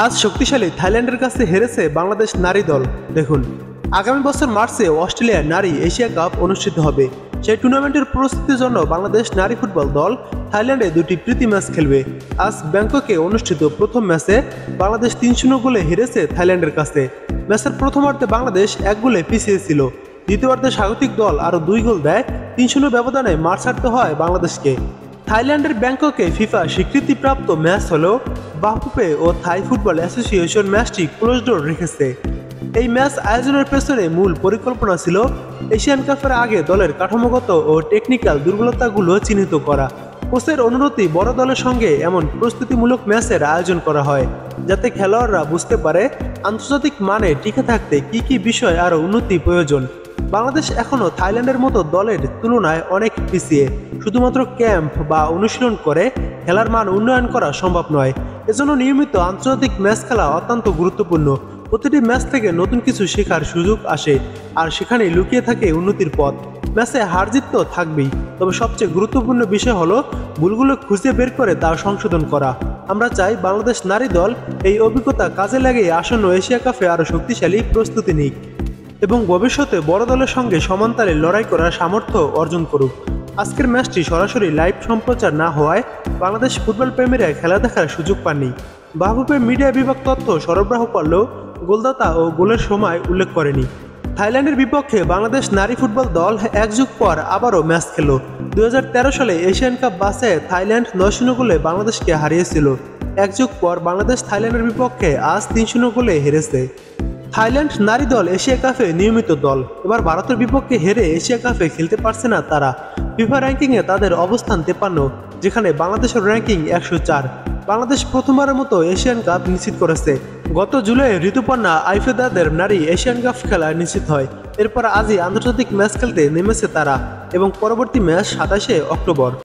আজ শক্তিশালী থাইল্যান্ডের কাছে হেরেছে বাংলাদেশ নারী দল। দেখুন, আগামী বছর মার্চে অস্ট্রেলিয়ার নারী এশিয়া কাপ অনুষ্ঠিত হবে। সেই টুর্নামেন্টের প্রস্তুতির জন্য বাংলাদেশ নারী ফুটবল দল থাইল্যান্ডে দুটি প্রীতি ম্যাচ খেলবে। আজ ব্যাংককে অনুষ্ঠিত প্রথম ম্যাচে বাংলাদেশ 3-0 গোলে হেরেছে থাইল্যান্ডের কাছে। ম্যাচের প্রথমার্ধে বাংলাদেশ 1 গোলে পিছিয়ে ছিল। দ্বিতীয়ার্ধে স্বাগতিক দল আরও 2 গোল দেয়। 3-0 ব্যবধানে মাঠ ছাড়তে হয় বাংলাদেশকে। থাইল্যান্ডের ব্যাংককে ফিফা স্বীকৃতিপ্রাপ্ত ম্যাচ হলেও বাফুপে ও থাই ফুটবল অ্যাসোসিয়েশন ম্যাচটি ক্লোজ ডোর রেখেছে। এই ম্যাচ আয়োজনের পেছনে মূল পরিকল্পনা ছিল এশিয়ান কাপের আগে দলের কাঠামোগত ও টেকনিক্যাল দুর্বলতাগুলো চিহ্নিত করা। কোচের অনুরোধে বড় দলের সঙ্গে এমন প্রস্তুতিমূলক ম্যাচের আয়োজন করা হয়, যাতে খেলোয়াড়রা বুঝতে পারে আন্তর্জাতিক মানে টিকে থাকতে কি কি বিষয় আরও উন্নতি প্রয়োজন। বাংলাদেশ এখনও থাইল্যান্ডের মতো দলের তুলনায় অনেক পিছিয়ে। শুধুমাত্র ক্যাম্প বা অনুশীলন করে খেলার মান উন্নয়ন করা সম্ভব নয়। এজন্য নিয়মিত আন্তর্জাতিক ম্যাচ খেলা অত্যন্ত গুরুত্বপূর্ণ। প্রতিটি ম্যাচ থেকে নতুন কিছু শেখার সুযোগ আসে, আর সেখানেই লুকিয়ে থাকে উন্নতির পথ। ম্যাচে হার জিত তো থাকবেই, তবে সবচেয়ে গুরুত্বপূর্ণ বিষয় হলো ভুলগুলো খুঁজে বের করে তা সংশোধন করা। আমরা চাই বাংলাদেশ নারী দল এই অভিজ্ঞতা কাজে লাগিয়ে আসন্ন এশিয়া কাপে আরও শক্তিশালী প্রস্তুতি নিক এবং ভবিষ্যতে বড় দলের সঙ্গে সমানতালে লড়াই করার সামর্থ্য অর্জন করুক। আজকের ম্যাচটি সরাসরি লাইভ সম্প্রচার না হওয়ায় বাংলাদেশ ফুটবল প্রেমীরা খেলা দেখার সুযোগ পাননি। বাফুফে মিডিয়া বিভাগ তথ্য সরবরাহ করলেও গোলদাতা ও গোলের সময় উল্লেখ করেনি। থাইল্যান্ডের বিপক্ষে বাংলাদেশ নারী ফুটবল দল 1 যুগ পর আবারও ম্যাচ খেল। 2013 সালে এশিয়ান কাপ বাসে থাইল্যান্ড 9-0 গোলে বাংলাদেশকে হারিয়েছিল। 1 যুগ পর বাংলাদেশ থাইল্যান্ডের বিপক্ষে আজ 3-0 গোলে হেরেছে। থাইল্যান্ড নারী দল এশিয়া কাপে নিয়মিত দল, এবার ভারতের বিপক্ষে হেরে এশিয়া কাপে খেলতে পারছে না তারা। ফিফা র্যাঙ্কিংয়ে তাদের অবস্থান 53, যেখানে বাংলাদেশের র্যাঙ্কিং 104। বাংলাদেশ প্রথমবারের মতো এশিয়ান কাপ নিশ্চিত করেছে। গত জুলাই ঋতুপর্ণা আইফেদাদের নারী এশিয়ান কাপ খেলা নিশ্চিত হয়। এরপর আজই আন্তর্জাতিক ম্যাচ খেলতে নেমেছে তারা এবং পরবর্তী ম্যাচ 27শে অক্টোবর।